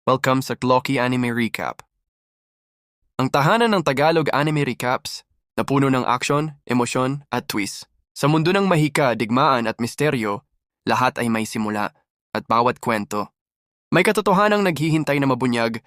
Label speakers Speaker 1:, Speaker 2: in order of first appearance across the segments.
Speaker 1: Welcome sa Loki Anime Recap. Ang tahanan ng Tagalog Anime Recaps na puno ng aksyon, emosyon at twist. Sa mundo ng mahika, digmaan at misteryo, lahat ay may simula at bawat kwento. May katotohanang naghihintay na mabunyag,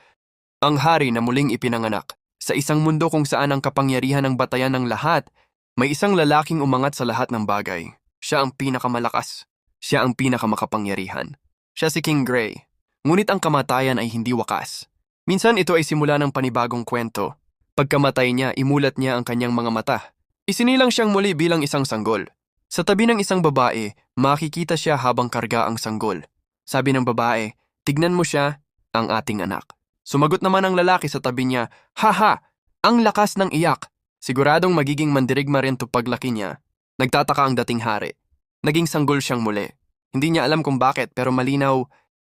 Speaker 1: ang hari na muling ipinanganak. Sa isang mundo kung saan ang kapangyarihan ng batayan ng lahat, may isang lalaking umangat sa lahat ng bagay. Siya ang pinakamalakas. Siya ang pinakamakapangyarihan. Siya si King Gray. Ngunit ang kamatayan ay hindi wakas. Minsan ito ay simula ng panibagong kwento. Pagkamatay niya, imulat niya ang kanyang mga mata. Isinilang siyang muli bilang isang sanggol. Sa tabi ng isang babae, makikita siya habang karga ang sanggol. Sabi ng babae, "Tignan mo siya, ang ating anak." Sumagot naman ang lalaki sa tabi niya, "Haha, ang lakas ng iyak." Siguradong magiging mandirigma rin to paglaki niya. Nagtataka ang dating hari. Naging sanggol siyang muli. Hindi niya alam kung bakit pero malinaw,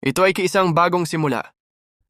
Speaker 1: ito ay isang bagong simula.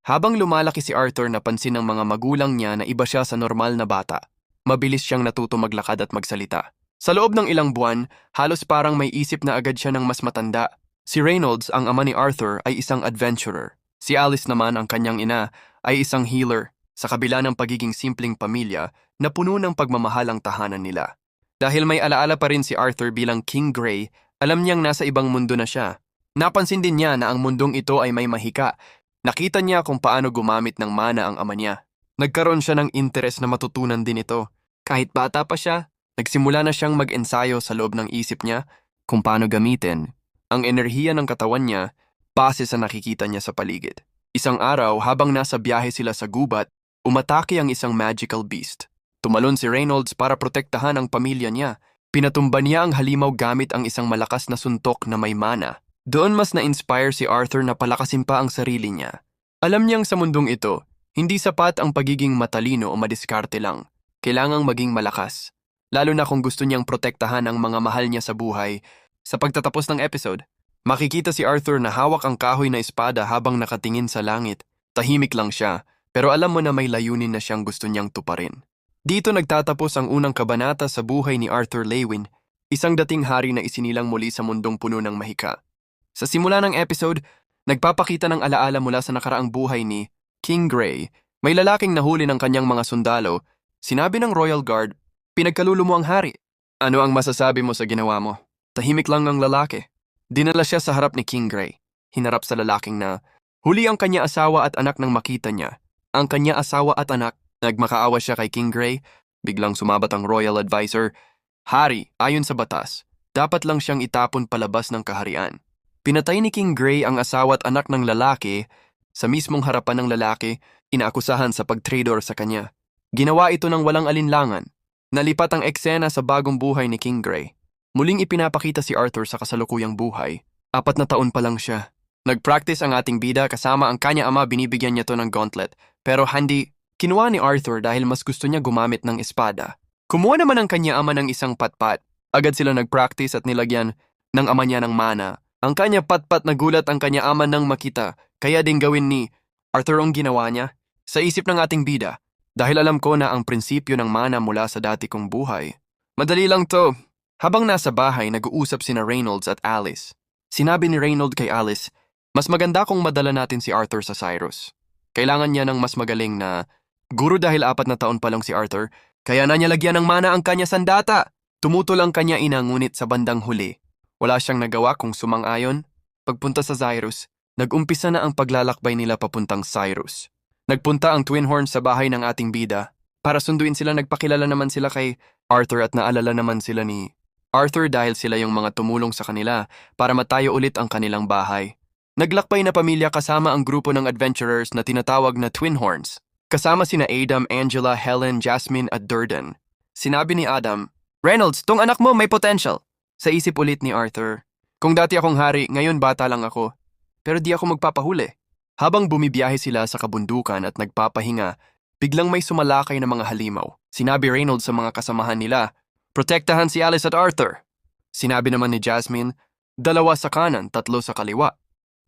Speaker 1: Habang lumalaki si Arthur, napansin ng mga magulang niya na iba siya sa normal na bata. Mabilis siyang natuto maglakad at magsalita. Sa loob ng ilang buwan, halos parang may isip na agad siya ng mas matanda. Si Reynolds, ang ama ni Arthur, ay isang adventurer. Si Alice naman, ang kanyang ina, ay isang healer. Sa kabila ng pagiging simpleng pamilya na puno ng pagmamahal ang tahanan nila. Dahil may alaala pa rin si Arthur bilang King Gray, alam niyang nasa ibang mundo na siya. Napansin din niya na ang mundong ito ay may mahika. Nakita niya kung paano gumamit ng mana ang ama niya. Nagkaroon siya ng interes na matutunan din ito. Kahit bata pa siya, nagsimula na siyang mag-ensayo sa loob ng isip niya kung paano gamitin ang enerhiya ng katawan niya base sa nakikita niya sa paligid. Isang araw, habang nasa biyahe sila sa gubat, umatake ang isang magical beast. Tumalon si Reynolds para protektahan ang pamilya niya. Pinatumba niya ang halimaw gamit ang isang malakas na suntok na may mana. Doon mas na-inspire si Arthur na palakasin pa ang sarili niya. Alam niyang sa mundong ito, hindi sapat ang pagiging matalino o madiskarte lang. Kailangang maging malakas. Lalo na kung gusto niyang protektahan ang mga mahal niya sa buhay. Sa pagtatapos ng episode, makikita si Arthur na hawak ang kahoy na espada habang nakatingin sa langit. Tahimik lang siya, pero alam mo na may layunin na siyang gusto niyang tuparin. Dito nagtatapos ang unang kabanata sa buhay ni Arthur Lewin, isang dating hari na isinilang muli sa mundong puno ng mahika. Sa simula ng episode, nagpapakita ng alaala mula sa nakaraang buhay ni King Gray. May lalaking nahuli ng kanyang mga sundalo. Sinabi ng Royal Guard, "Pinagkalulumo mo ang hari." "Ano ang masasabi mo sa ginawa mo?" Tahimik lang ang lalaki. Dinala siya sa harap ni King Gray. Hinarap sa lalaking na huli ang kanya asawa at anak nang makita niya. Ang kanya asawa at anak, nagmakaawa siya kay King Gray. Biglang sumabat ang Royal Advisor, "Hari, ayon sa batas, dapat lang siyang itapon palabas ng kaharian." Pinatay ni King Gray ang asawa at anak ng lalaki. Sa mismong harapan ng lalaki, inaakusahan sa pag-traitor sa kanya. Ginawa ito ng walang alinlangan. Nalipat ang eksena sa bagong buhay ni King Gray. Muling ipinapakita si Arthur sa kasalukuyang buhay. 4 na taon pa lang siya. Nag-practice ang ating bida kasama ang kanya ama, binibigyan niya to ng gauntlet. Pero hindi kinuha ni Arthur dahil mas gusto niya gumamit ng espada. Kumuha naman ang kanya ama ng isang patpat. Agad sila nag-practice at nilagyan ng ama niya ng mana. Ang kanya patpat, nagulat ang kanya ama nang makita, kaya din gawin ni Arthur ang ginawa niya. Sa isip ng ating bida, dahil alam ko na ang prinsipyo ng mana mula sa dati kong buhay. Madali lang to. Habang nasa bahay, nag-uusap sina Reynolds at Alice. Sinabi ni Reynolds kay Alice, "Mas maganda kung madala natin si Arthur sa Cyrus. Kailangan niya ng mas magaling na guro dahil 4 na taon pa lang si Arthur, kaya na niya lagyan ng mana ang kanya sandata." Tumutol ang kanya ina, ngunit sa bandang huli, wala siyang nagawa kung sumang-ayon. Pagpunta sa Cyrus, nag-umpisa na ang paglalakbay nila papuntang Cyrus. Nagpunta ang Twin Horns sa bahay ng ating bida. Para sunduin sila, nagpakilala naman sila kay Arthur at naalala naman sila ni Arthur dahil sila yung mga tumulong sa kanila para matayo ulit ang kanilang bahay. Naglakbay na pamilya kasama ang grupo ng adventurers na tinatawag na Twin Horns. Kasama sina Adam, Angela, Helen, Jasmine at Durden. Sinabi ni Adam, "Reynolds, tong anak mo may potential." Sa isip ulit ni Arthur, "Kung dati akong hari, ngayon bata lang ako. Pero di ako magpapahuli." Habang bumibiyahe sila sa kabundukan at nagpapahinga, biglang may sumalakay na mga halimaw. Sinabi Reynolds sa mga kasamahan nila, "Protektahan si Alice at Arthur." Sinabi naman ni Jasmine, 2 sa kanan, 3 sa kaliwa.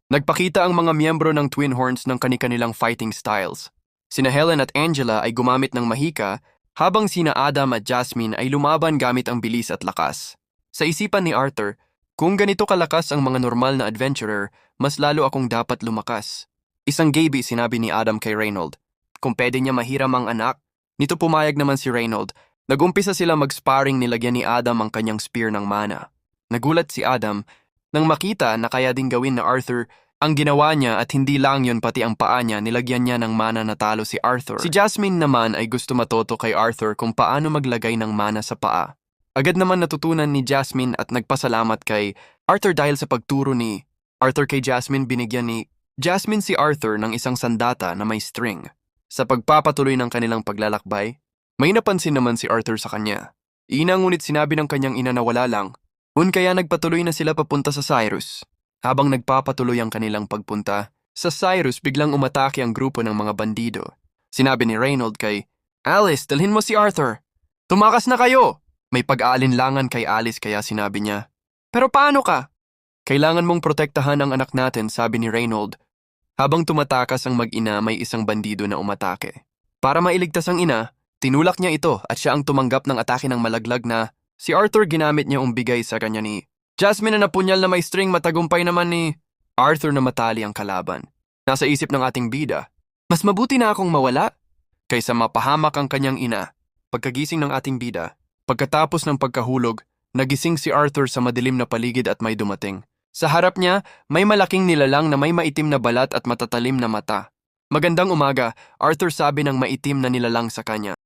Speaker 1: Nagpakita ang mga miyembro ng Twin Horns ng kani-kanilang fighting styles. Sina Helen at Angela ay gumamit ng mahika, habang sina Adam at Jasmine ay lumaban gamit ang bilis at lakas. Sa isipan ni Arthur, kung ganito kalakas ang mga normal na adventurer, mas lalo akong dapat lumakas. Isang gabi sinabi ni Adam kay Reynold, kung pwede niya mahiram ang anak. Nito pumayag naman si Reynold. Nagumpisa sila mag-sparring, nilagyan ni Adam ang kanyang spear ng mana. Nagulat si Adam nang makita na kaya din gawin na Arthur ang ginawa niya, at hindi lang yun, pati ang paa niya nilagyan niya ng mana na talo si Arthur. Si Jasmine naman ay gusto matuto kay Arthur kung paano maglagay ng mana sa paa. Agad naman natutunan ni Jasmine at nagpasalamat kay Arthur dahil sa pagturo ni Arthur kay Jasmine. Binigyan ni Jasmine si Arthur ng isang sandata na may string. Sa pagpapatuloy ng kanilang paglalakbay, may napansin naman si Arthur sa kanya. Ngunit sinabi ng kanyang ina na wala lang. Kaya nagpatuloy na sila papunta sa Cyrus. Habang nagpapatuloy ang kanilang pagpunta sa Cyrus, biglang umatake ang grupo ng mga bandido. Sinabi ni Reynold kay Alice, dalhin mo si Arthur. Tumakas na kayo! May pag-aalinlangan kay Alice kaya sinabi niya, pero paano ka? Kailangan mong protektahan ang anak natin, sabi ni Reynold. Habang tumatakas ang mag-ina, may isang bandido na umatake. Para mailigtas ang ina, tinulak niya ito at siya ang tumanggap ng atake ng malaglag na si Arthur. Ginamit niya umbigay sa kanya ni Jasmine na napunyal na may string. Matagumpay naman ni Arthur na matali ang kalaban. Nasa isip ng ating bida, mas mabuti na akong mawala kaysa mapahamak ang kanyang ina. Pagkagising ng ating bida, pagkatapos ng pagkahulog, nagising si Arthur sa madilim na paligid at may dumating. Sa harap niya, may malaking nilalang na may maitim na balat at matatalim na mata. Magandang umaga, Arthur, sabi ng maitim na nilalang sa kanya.